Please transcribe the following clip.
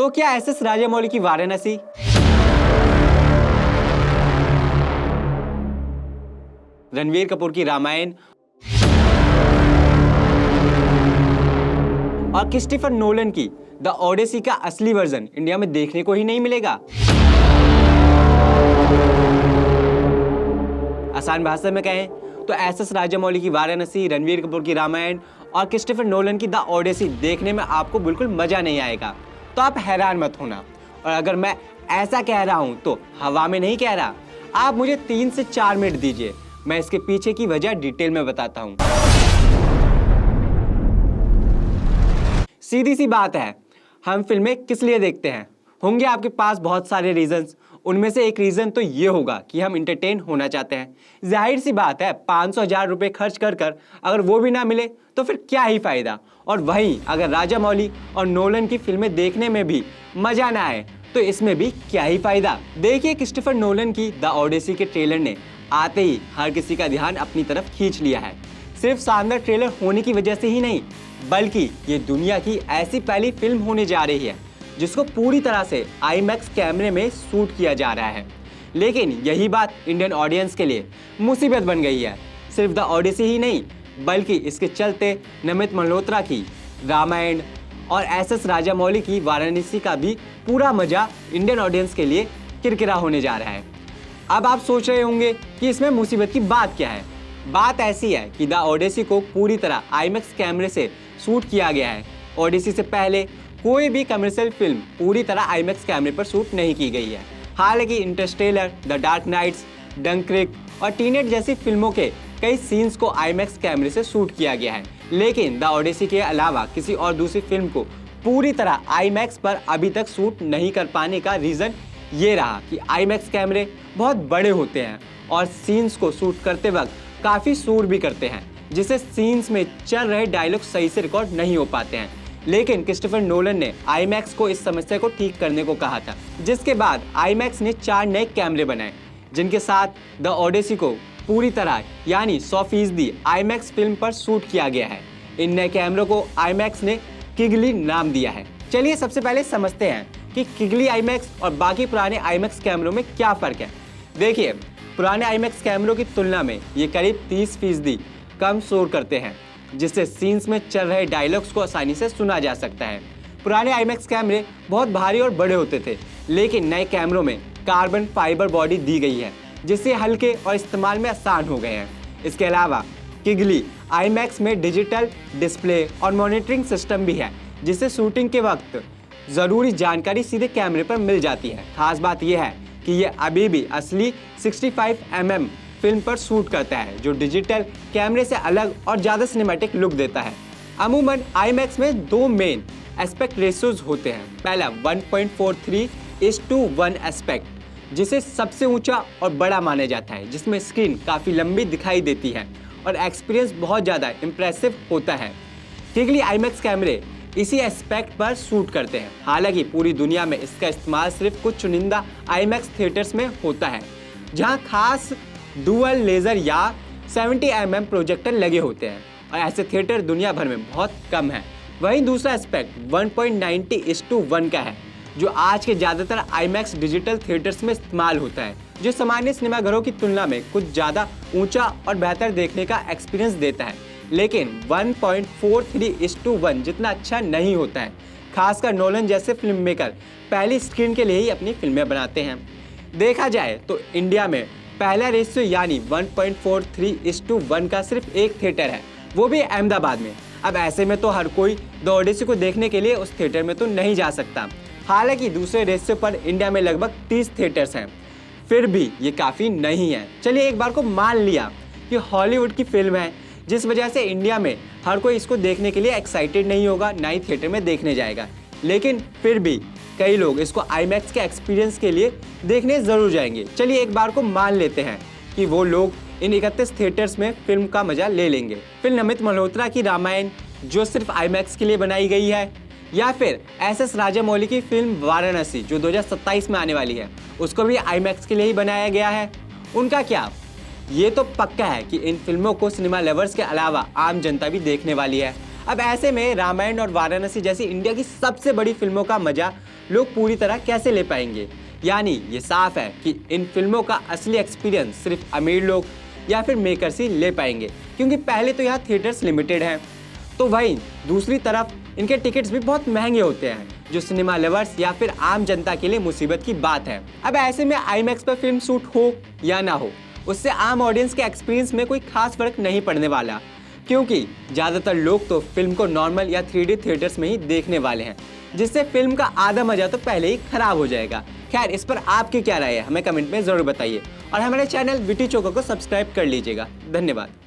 तो क्या एस राजामौली की वाराणसी, रणवीर कपूर की रामायण और क्रिस्टोफर नोलन की द ओडेसी का असली वर्जन इंडिया में देखने को ही नहीं मिलेगा? आसान भाषा में कहें तो एस राजामौली की वाराणसी, रणवीर कपूर की रामायण और क्रिस्टोफर नोलन की द ओडेसी देखने में आपको बिल्कुल मजा नहीं आएगा। तो आप हैरान मत होना। और अगर मैं ऐसा कह रहा हूं तो हवा में नहीं कह रहा। आप मुझे 3 से 4 मिनट दीजिए, मैं इसके पीछे की वजह डिटेल में बताता हूं। सीधी सी बात है, हम फिल्में किस लिए देखते हैं? होंगे आपके पास बहुत सारे रीजंस। उनमें से एक रीजन तो ये होगा कि हम इंटरटेन होना चाहते हैं। जाहिर सी बात है, 500,000 रुपए खर्च कर अगर वो भी ना मिले तो फिर क्या ही फायदा। और वहीं अगर राजामौली और नोलन की फिल्में देखने में भी मजा ना आए तो इसमें भी क्या ही फायदा। देखिए, क्रिस्टोफर नोलन की द ओडेसी के ट्रेलर ने आते ही हर किसी का ध्यान अपनी तरफ खींच लिया है। सिर्फ शानदार ट्रेलर होने की वजह से ही नहीं, बल्कि ये दुनिया की ऐसी पहली फिल्म होने जा रही है जिसको पूरी तरह से आईमैक्स कैमरे में शूट किया जा रहा है। लेकिन यही बात इंडियन ऑडियंस के लिए मुसीबत बन गई है। सिर्फ द ओडेसी ही नहीं, बल्कि इसके चलते नमित मल्होत्रा की रामायण और एस राजामौली की वाराणसी का भी पूरा मजा इंडियन ऑडियंस के लिए किरकिरा होने जा रहा है। अब आप सोच रहे होंगे कि इसमें मुसीबत की बात क्या है। बात ऐसी है कि द ओडेसी को पूरी तरह आईमैक्स कैमरे से शूट किया गया है। ओडेसी से पहले कोई भी कमर्शियल फिल्म पूरी तरह आईमैक्स कैमरे पर शूट नहीं की गई है। हालांकि इंटरस्टेलर, द डार्क नाइट्स, डंक्रिक और टीनेट जैसी फिल्मों के कई सीन्स को आईमैक्स कैमरे से शूट किया गया है, लेकिन द ओडेसी के अलावा किसी और दूसरी फिल्म को पूरी तरह आईमैक्स पर अभी तक शूट नहीं कर पाने का रीज़न ये रहा कि आईमैक्स कैमरे बहुत बड़े होते हैं और सीन्स को शूट करते वक्त काफ़ी शोर भी करते हैं, जिससे सीन्स में चल रहे डायलॉग सही से रिकॉर्ड नहीं हो पाते हैं। लेकिन क्रिस्टोफर नोलन ने आईमैक्स को इस समस्या को ठीक करने को कहा था, जिसके बाद आईमैक्स ने 4 नए कैमरे बनाए, जिनके साथ द ओडेसी को पूरी तरह यानी 100% आईमैक्स फिल्म पर शूट किया गया है। इन नए कैमरों को आईमैक्स ने किगली नाम दिया है। चलिए सबसे पहले समझते हैं कि किगली आईमैक्स और बाकी पुराने आईमैक्स कैमरों में क्या फ़र्क है। देखिए, पुराने आईमैक्स कैमरों की तुलना में ये करीब 30% कम शोर करते हैं, जिससे सीन्स में चल रहे डायलॉग्स को आसानी से सुना जा सकता है। पुराने आईमैक्स कैमरे बहुत भारी और बड़े होते थे, लेकिन नए कैमरों में कार्बन फाइबर बॉडी दी गई है, जिससे हल्के और इस्तेमाल में आसान हो गए हैं। इसके अलावा किगली आईमैक्स में डिजिटल डिस्प्ले और मॉनिटरिंग सिस्टम भी है, जिससे शूटिंग के वक्त ज़रूरी जानकारी सीधे कैमरे पर मिल जाती है। खास बात यह है कि ये अभी भी असली 65 mm फिल्म पर शूट करता है, जो डिजिटल कैमरे से अलग और ज़्यादा सिनेमैटिक लुक देता है। अमूमन आईमैक्स में 2 मेन एस्पेक्ट रेशियोज होते हैं। पहला 1.43:1 एस्पेक्ट, जिसे सबसे ऊंचा और बड़ा माना जाता है, जिसमें स्क्रीन काफ़ी लंबी दिखाई देती है और एक्सपीरियंस बहुत ज़्यादा इम्प्रेसिव होता है। किगली आईमैक्स कैमरे इसी एस्पेक्ट पर शूट करते हैं। हालांकि पूरी दुनिया में इसका इस्तेमाल सिर्फ कुछ चुनिंदा आईमैक्स थिएटर्स में होता है, जहां खास डुअल लेज़र या 70 mm प्रोजेक्टर लगे होते हैं, और ऐसे थिएटर दुनिया भर में बहुत कम है। वहीं दूसरा एस्पेक्ट 1.90:1 का है, जो आज के ज़्यादातर आईमैक्स डिजिटल थिएटर्स में इस्तेमाल होता है, जो सामान्य सिनेमाघरों की तुलना में कुछ ज़्यादा ऊंचा और बेहतर देखने का एक्सपीरियंस देता है, लेकिन 1.43:1 जितना अच्छा नहीं होता है। खासकर नोलन जैसे फिल्म मेकर पहली स्क्रीन के लिए ही अपनी फिल्में बनाते हैं। देखा जाए तो इंडिया में पहला रेशियो यानी 1.43:1 का सिर्फ एक थिएटर है, वो भी अहमदाबाद में। अब ऐसे में तो हर कोई द ओडेसी को देखने के लिए उस थिएटर में तो नहीं जा सकता। हालांकि दूसरे रेशियो पर इंडिया में लगभग 30 थिएटर्स हैं, फिर भी ये काफ़ी नहीं है। चलिए एक बार को मान लिया कि हॉलीवुड की फिल्म है, जिस वजह से इंडिया में हर कोई इसको देखने के लिए एक्साइटेड नहीं होगा, ना ही थिएटर में देखने जाएगा, लेकिन फिर भी कई लोग इसको आईमैक्स के एक्सपीरियंस के लिए देखने ज़रूर जाएंगे। चलिए एक बार को मान लेते हैं कि वो लोग इन 31 थिएटर्स में फिल्म का मजा ले लेंगे। फिर नमित मल्होत्रा की रामायण, जो सिर्फ आईमैक्स के लिए बनाई गई है, या फिर एस राजामौली की फिल्म वाराणसी, जो 2027 में आने वाली है, उसको भी आईमैक्स के लिए ही बनाया गया है। उनका क्या? ये तो पक्का है कि इन फिल्मों को सिनेमा लवर्स के अलावा आम जनता भी देखने वाली है। अब ऐसे में रामायण और वाराणसी जैसी इंडिया की सबसे बड़ी फिल्मों का मजा लोग पूरी तरह कैसे ले पाएंगे। यानी ये साफ है कि इन फिल्मों का असली एक्सपीरियंस सिर्फ अमीर लोग या फिर मेकर्स ही ले पाएंगे, क्योंकि पहले तो यहाँ थिएटर्स लिमिटेड हैं, तो वहीं दूसरी तरफ इनके टिकट्स भी बहुत महंगे होते हैं, जो सिनेमा लवर्स या फिर आम जनता के लिए मुसीबत की बात है। अब ऐसे में आईमैक्स पर फिल्म शूट हो या ना हो, उससे आम ऑडियंस के एक्सपीरियंस में कोई खास फर्क नहीं पड़ने वाला, क्योंकि ज़्यादातर लोग तो फिल्म को नॉर्मल या 3D थिएटर्स में ही देखने वाले हैं, जिससे फिल्म का आधा मजा तो पहले ही खराब हो जाएगा। खैर, इस पर आपकी क्या राय है, हमें कमेंट में ज़रूर बताइए और हमारे चैनल विटी चोको को सब्सक्राइब कर लीजिएगा। धन्यवाद।